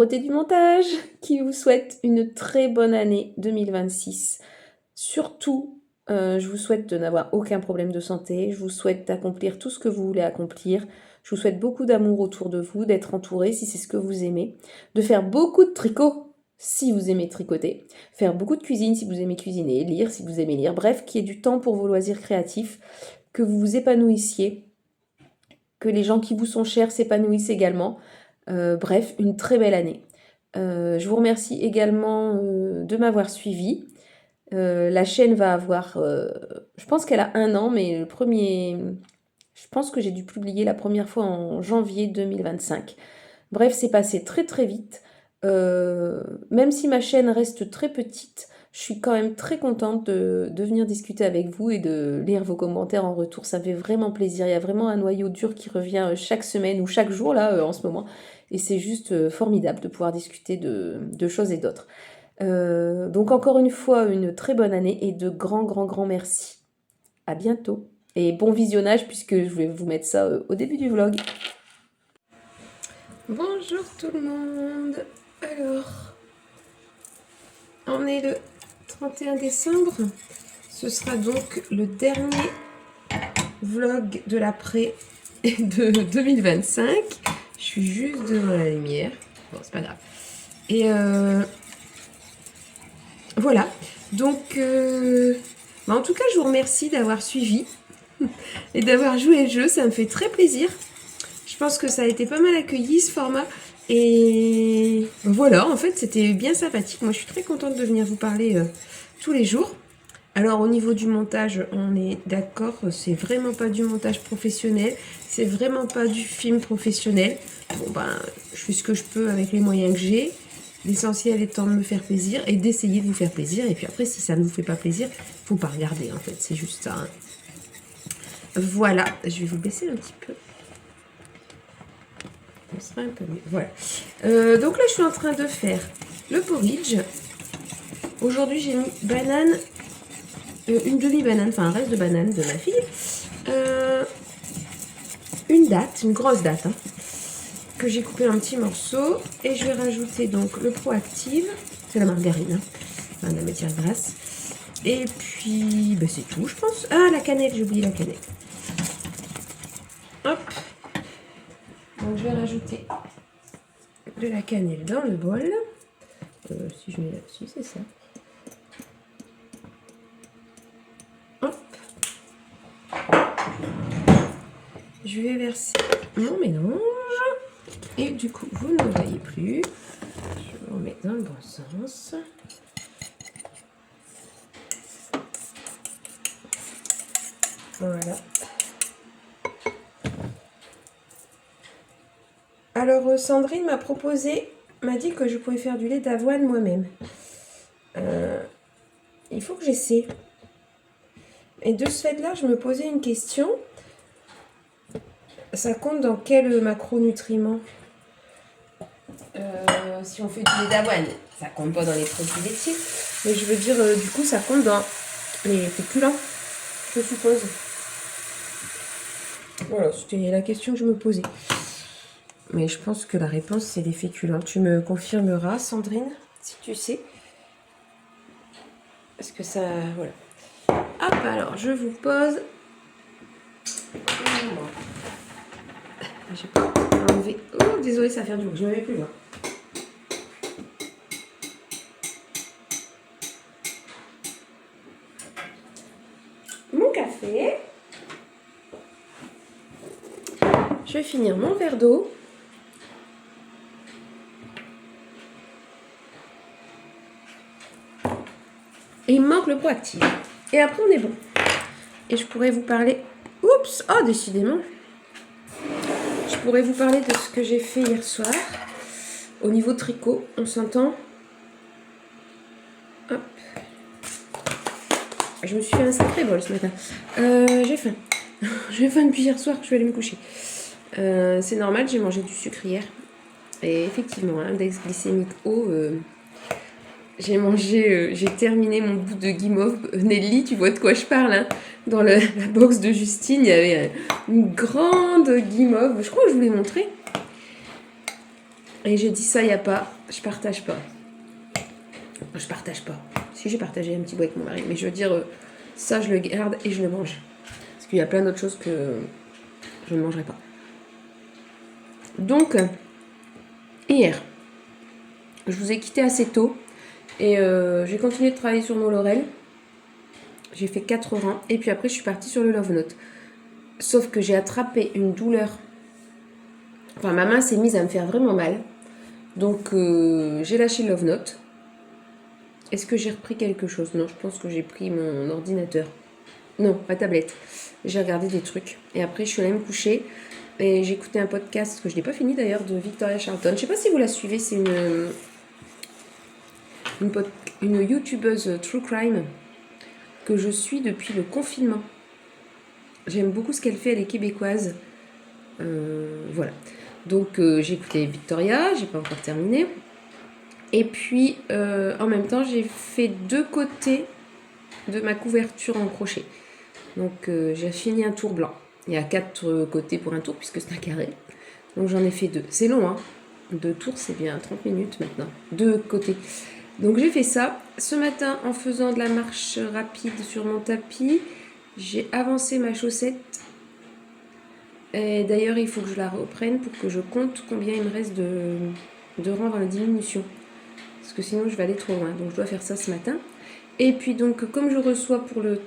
Dorothée du montage qui vous souhaite une très bonne année 2026. Surtout, je vous souhaite de n'avoir aucun problème de santé, je vous souhaite d'accomplir tout ce que vous voulez accomplir, je vous souhaite beaucoup d'amour autour de vous, d'être entouré si c'est ce que vous aimez, de faire beaucoup de tricot si vous aimez tricoter, faire beaucoup de cuisine si vous aimez cuisiner, lire si vous aimez lire, bref, qu'il y ait du temps pour vos loisirs créatifs, que vous vous épanouissiez, que les gens qui vous sont chers s'épanouissent également. Bref, une très belle année. Je vous remercie également de m'avoir suivi. La chaîne va avoir, je pense qu'elle a 1 an, mais je pense que j'ai dû publier la première fois en janvier 2025. Bref, c'est passé très très vite. Même si ma chaîne reste très petite, je suis quand même très contente de venir discuter avec vous et de lire vos commentaires en retour. Ça me fait vraiment plaisir. Il y a vraiment un noyau dur qui revient chaque semaine ou chaque jour là en ce moment. Et c'est juste formidable de pouvoir discuter de choses et d'autres. Donc encore une fois, une très bonne année et de grands merci. À bientôt. Et bon visionnage puisque je vais vous mettre ça au début du vlog. Bonjour tout le monde. Alors, on est le 31 décembre. Ce sera donc le dernier vlog de l'après de 2025. Je suis juste devant la lumière. Bon, c'est pas grave. Et voilà. Donc, en tout cas, je vous remercie d'avoir suivi et d'avoir joué le jeu. Ça me fait très plaisir. Je pense que ça a été pas mal accueilli ce format. Et voilà, en fait, c'était bien sympathique. Moi, je suis très contente de venir vous parler tous les jours. Alors, au niveau du montage, on est d'accord, c'est vraiment pas du montage professionnel. C'est vraiment pas du film professionnel. Bon, ben, je fais ce que je peux avec les moyens que j'ai. L'essentiel étant de me faire plaisir et d'essayer de vous faire plaisir. Et puis après, si ça ne vous fait pas plaisir, faut pas regarder, en fait. C'est juste ça. Hein. Voilà, je vais vous baisser un petit peu. On sera un peu mieux. Voilà. Donc là, je suis en train de faire le porridge. Aujourd'hui, j'ai mis banane, une demi-banane, enfin un reste de banane de ma fille. Une date, une grosse date, hein, que j'ai coupé en petits morceaux. Et je vais rajouter donc le Proactive. C'est la margarine, hein, enfin, la matière grasse. Et puis, ben, c'est tout, je pense. Ah, la cannelle, j'ai oublié la cannelle. Hop. Donc je vais rajouter de la cannelle dans le bol. Si je mets là-dessus, c'est ça. Hop. Je vais verser mon mélange. Et du coup, vous ne le voyez plus. Je le remets dans le bon sens. Voilà. Alors, Sandrine m'a dit que je pouvais faire du lait d'avoine moi-même. Il faut que j'essaie. Et de ce fait-là, je me posais une question. Ça compte dans quel macronutriment si on fait du lait d'avoine, ça compte pas dans les produits laitiers. Mais je veux dire, du coup, ça compte dans les féculents, je suppose. Voilà, c'était la question que je me posais. Mais je pense que la réponse, c'est les féculents. Tu me confirmeras, Sandrine, si tu sais. Parce que ça... Voilà. Hop, alors, je vous pose... J'ai pas enlevé... Oh, désolé, ça va faire du bruit. Je ne m'avais plus loin. Mon café. Je vais finir mon verre d'eau. Et il me manque le Proactive. Et après, on est bon. Et je pourrais vous parler... Oups! Oh, décidément. Je pourrais vous parler de ce que j'ai fait hier soir. Au niveau tricot, on s'entend? Hop. Je me suis fait un sacré bol ce matin. J'ai faim. J'ai faim depuis hier soir que je vais aller me coucher. C'est normal, j'ai mangé du sucre hier. Et effectivement, index glycémique haut... j'ai terminé mon bout de guimauve. Nelly, tu vois de quoi je parle, hein. Dans la box de Justine, il y avait une grande guimauve. Je crois que je vous l'ai montré. Et j'ai dit ça, il n'y a pas, je partage pas. Je partage pas. Si, j'ai partagé un petit bout avec mon mari, mais je veux dire, ça, je le garde et je le mange. Parce qu'il y a plein d'autres choses que je ne mangerai pas. Donc, hier, je vous ai quitté assez tôt et j'ai continué de travailler sur mon Laurel. J'ai fait 4 rangs et puis après, je suis partie sur le Love Note. Sauf que j'ai attrapé une douleur. Enfin, ma main s'est mise à me faire vraiment mal. Donc, j'ai lâché le Love Note. Est-ce que j'ai repris quelque chose? Non, je pense que j'ai pris mon ordinateur. Non, ma tablette. J'ai regardé des trucs. Et après, je suis allée me coucher. Et j'ai écouté un podcast, que je n'ai pas fini d'ailleurs, de Victoria Charlton. Je ne sais pas si vous la suivez, c'est une youtubeuse true crime que je suis depuis le confinement. J'aime beaucoup ce qu'elle fait, elle est québécoise. Voilà. Donc j'ai écouté Victoria, j'ai pas encore terminé. Et puis en même temps, j'ai fait 2 côtés de ma couverture en crochet. Donc j'ai fini un tour blanc. Il y a 4 côtés pour un tour puisque c'est un carré. Donc j'en ai fait 2. C'est long, hein. 2 tours, c'est bien 30 minutes maintenant. 2 côtés. Donc j'ai fait ça. Ce matin, en faisant de la marche rapide sur mon tapis, j'ai avancé ma chaussette. Et d'ailleurs, il faut que je la reprenne pour que je compte combien il me reste de rangs dans la diminution. Parce que sinon, je vais aller trop loin. Donc je dois faire ça ce matin. Et puis donc, comme je reçois pour le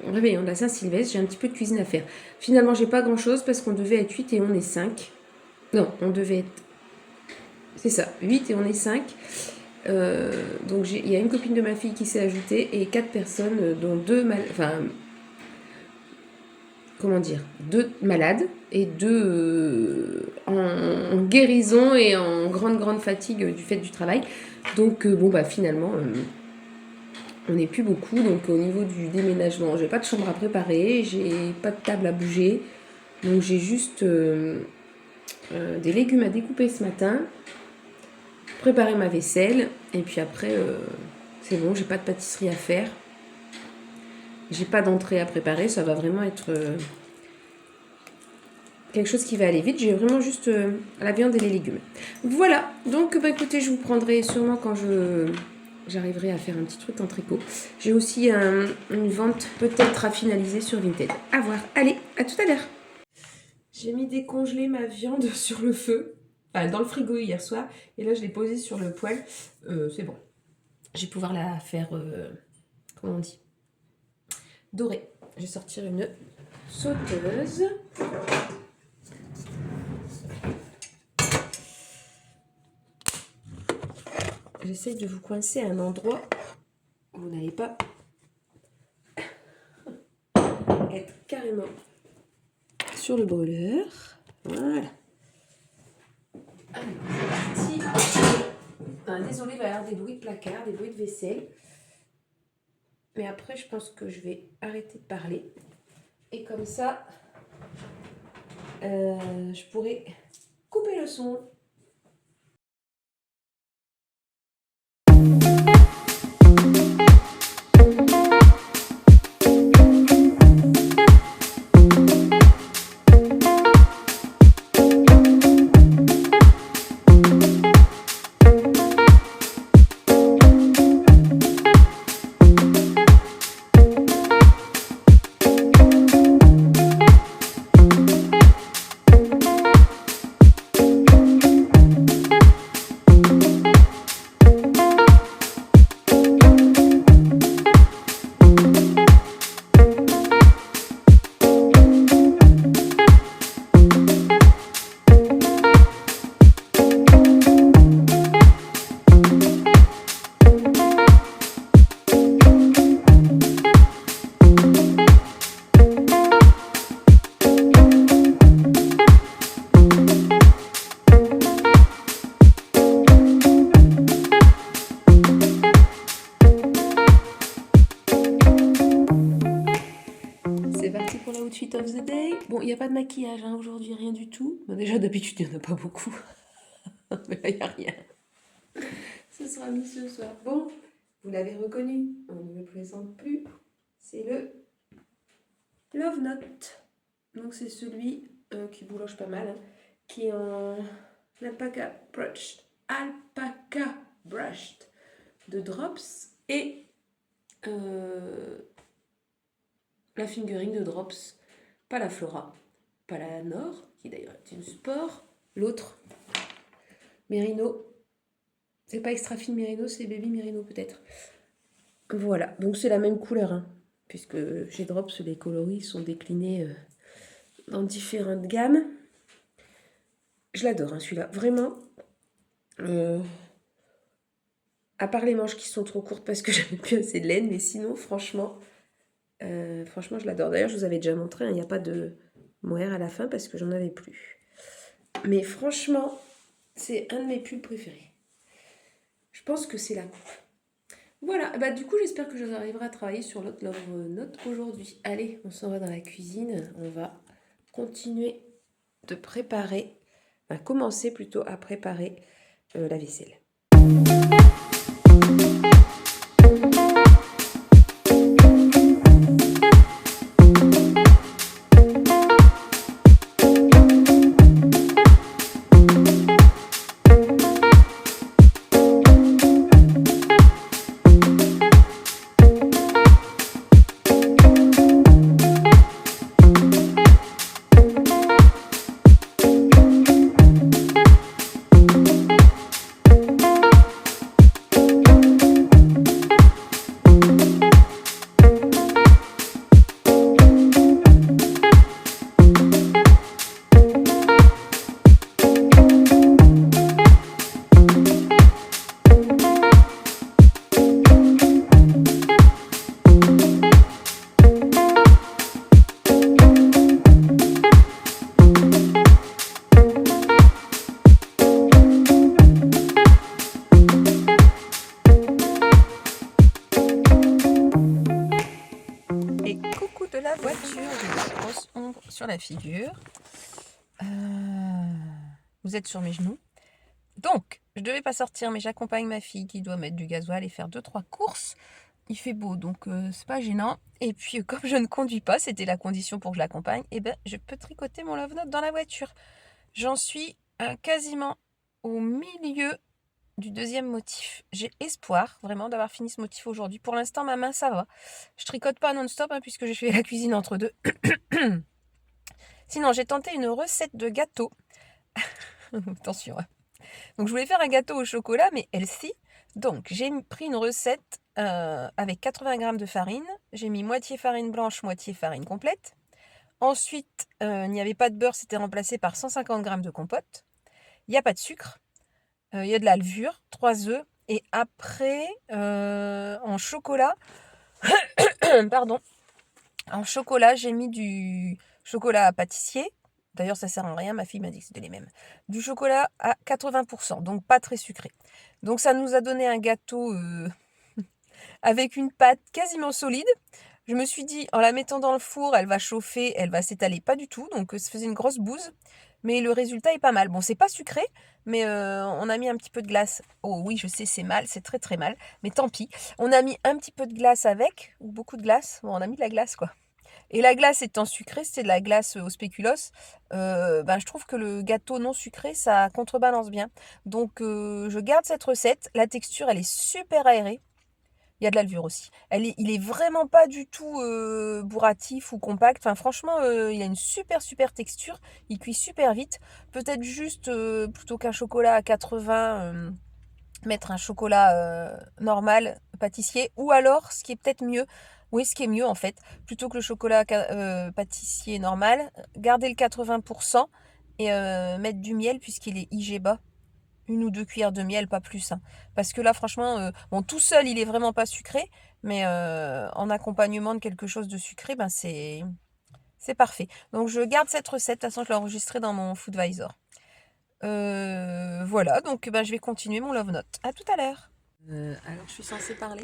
réveillon de la Saint-Sylvestre, j'ai un petit peu de cuisine à faire. Finalement, j'ai pas grand-chose parce qu'on devait être 8 et on est 5. Non, on devait être... C'est ça, 8 et on est 5. Donc il y a une copine de ma fille qui s'est ajoutée et 4 personnes, dont 2 2 malades et 2 en guérison et en grande fatigue du fait du travail. Donc finalement, on n'est plus beaucoup. Donc au niveau du déménagement, j'ai pas de chambre à préparer, j'ai pas de table à bouger. Donc j'ai juste des légumes à découper ce matin, préparer ma vaisselle et puis après c'est bon, j'ai pas de pâtisserie à faire. J'ai pas d'entrée à préparer, ça va vraiment être quelque chose qui va aller vite. J'ai vraiment juste la viande et les légumes. Voilà, donc écoutez, je vous prendrai sûrement quand j'arriverai à faire un petit truc en tricot. J'ai aussi une vente peut-être à finaliser sur Vinted. À voir. Allez, à tout à l'heure. J'ai mis décongeler ma viande sur le feu, enfin dans le frigo hier soir, et là je l'ai posée sur le poêle. C'est bon. Je vais pouvoir la faire, comment on dit, dorée. Je vais sortir une sauteuse. J'essaye de vous coincer à un endroit où vous n'allez pas être carrément sur le brûleur. Voilà. Alors, c'est parti. Désolée, il va y avoir des bruits de placard, des bruits de vaisselle. Mais après, je pense que je vais arrêter de parler. Et comme ça, je pourrai couper le son. C'est parti pour la outfit of the day. Bon, il n'y a pas de maquillage aujourd'hui, rien du tout. Bon, déjà, d'habitude, il n'y en a pas beaucoup. Mais là, il n'y a rien. Ce sera mis ce soir. Bon, vous l'avez reconnu, on ne le présente plus. C'est le Love Note. Donc, c'est celui qui bouloche pas mal, hein, qui est en Alpaca Brushed de Drops et la fingering de Drops, pas la Flora, pas la Nord, qui d'ailleurs est une sport, l'autre, Merino, c'est pas extra fine Merino, c'est Baby Merino peut-être. Voilà, donc c'est la même couleur, hein, puisque chez Drops, les coloris sont déclinés dans différentes gammes. Je l'adore, hein, celui-là, vraiment. À part les manches qui sont trop courtes parce que j'avais plus assez de laine, mais sinon, franchement, je l'adore. D'ailleurs, je vous avais déjà montré, il n'y a pas de mohair à la fin parce que j'en avais plus. Mais franchement, c'est un de mes pulls préférés. Je pense que c'est la coupe. Voilà, bah du coup, j'espère que j'arriverai à travailler sur l'autre Love Note aujourd'hui. Allez, on s'en va dans la cuisine. On va continuer de préparer, commencer plutôt à préparer la vaisselle. Sur la figure. Vous êtes sur mes genoux. Donc, je ne devais pas sortir, mais j'accompagne ma fille qui doit mettre du gasoil et faire 2-3 courses. Il fait beau, donc c'est pas gênant. Et puis, comme je ne conduis pas, c'était la condition pour que je l'accompagne, et ben, je peux tricoter mon love note dans la voiture. J'en suis quasiment au milieu du deuxième motif. J'ai espoir vraiment d'avoir fini ce motif aujourd'hui. Pour l'instant, ma main, ça va. Je tricote pas non-stop puisque j'ai fait la cuisine entre deux. Sinon, j'ai tenté une recette de gâteau. Attention. Donc, je voulais faire un gâteau au chocolat, mais healthy. Donc, j'ai pris une recette avec 80 g de farine. J'ai mis moitié farine blanche, moitié farine complète. Ensuite, il n'y avait pas de beurre, c'était remplacé par 150 g de compote. Il n'y a pas de sucre. Il y a de la levure, 3 œufs. Et après, en chocolat, pardon, en chocolat, j'ai mis du chocolat pâtissier. D'ailleurs, ça sert à rien, ma fille m'a dit que c'était les mêmes. Du chocolat à 80%, donc pas très sucré. Donc ça nous a donné un gâteau avec une pâte quasiment solide. Je me suis dit, en la mettant dans le four, elle va chauffer, elle va s'étaler, pas du tout. Donc ça faisait une grosse bouse. Mais le résultat est pas mal. Bon, c'est pas sucré, mais on a mis un petit peu de glace. Oh oui, je sais, c'est mal, c'est très très mal. Mais tant pis. On a mis un petit peu de glace avec, ou beaucoup de glace. Bon, on a mis de la glace, quoi. Et la glace étant sucrée, c'est de la glace au spéculoos, je trouve que le gâteau non sucré, ça contrebalance bien. Donc je garde cette recette. La texture, elle est super aérée. Il y a de la levure aussi. Il est vraiment pas du tout bourratif ou compact. Enfin, franchement, il a une super texture. Il cuit super vite. Peut-être juste, plutôt qu'un chocolat à 80, mettre un chocolat normal, pâtissier. Ou alors, ce qui est peut-être mieux, oui, ce qui est mieux en fait, plutôt que le chocolat pâtissier normal, garder le 80% et mettre du miel puisqu'il est IG bas. 1 ou 2 cuillères de miel, pas plus. Hein. Parce que là, franchement, tout seul, il est vraiment pas sucré. Mais en accompagnement de quelque chose de sucré, c'est parfait. Donc, je garde cette recette. De toute façon, je l'ai enregistrée dans mon Foodvisor. Voilà, donc je vais continuer mon love note. À tout à l'heure. Alors, je suis censée parler.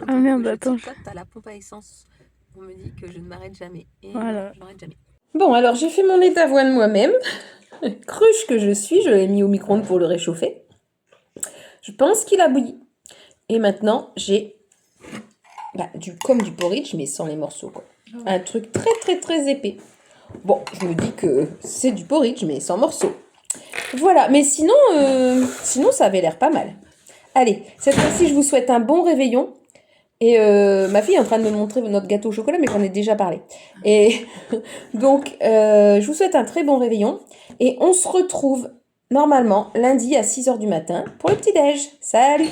Ah merde, attends. À la pompe à essence. On me dit que je ne m'arrête jamais. Et voilà. non, je m'arrête jamais. Bon, alors j'ai fait mon lait d'avoine moi-même. Cruche que je suis, je l'ai mis au micro-ondes pour le réchauffer. Je pense qu'il a bouilli. Et maintenant, j'ai comme du porridge, mais sans les morceaux, quoi. Un truc très épais. Bon, je me dis que c'est du porridge, mais sans morceaux. Voilà, mais sinon ça avait l'air pas mal. Allez, cette fois-ci, je vous souhaite un bon réveillon. Et ma fille est en train de me montrer notre gâteau au chocolat, mais j'en ai déjà parlé. Et donc, je vous souhaite un très bon réveillon. Et on se retrouve normalement lundi à 6h du matin pour le petit-déj. Salut!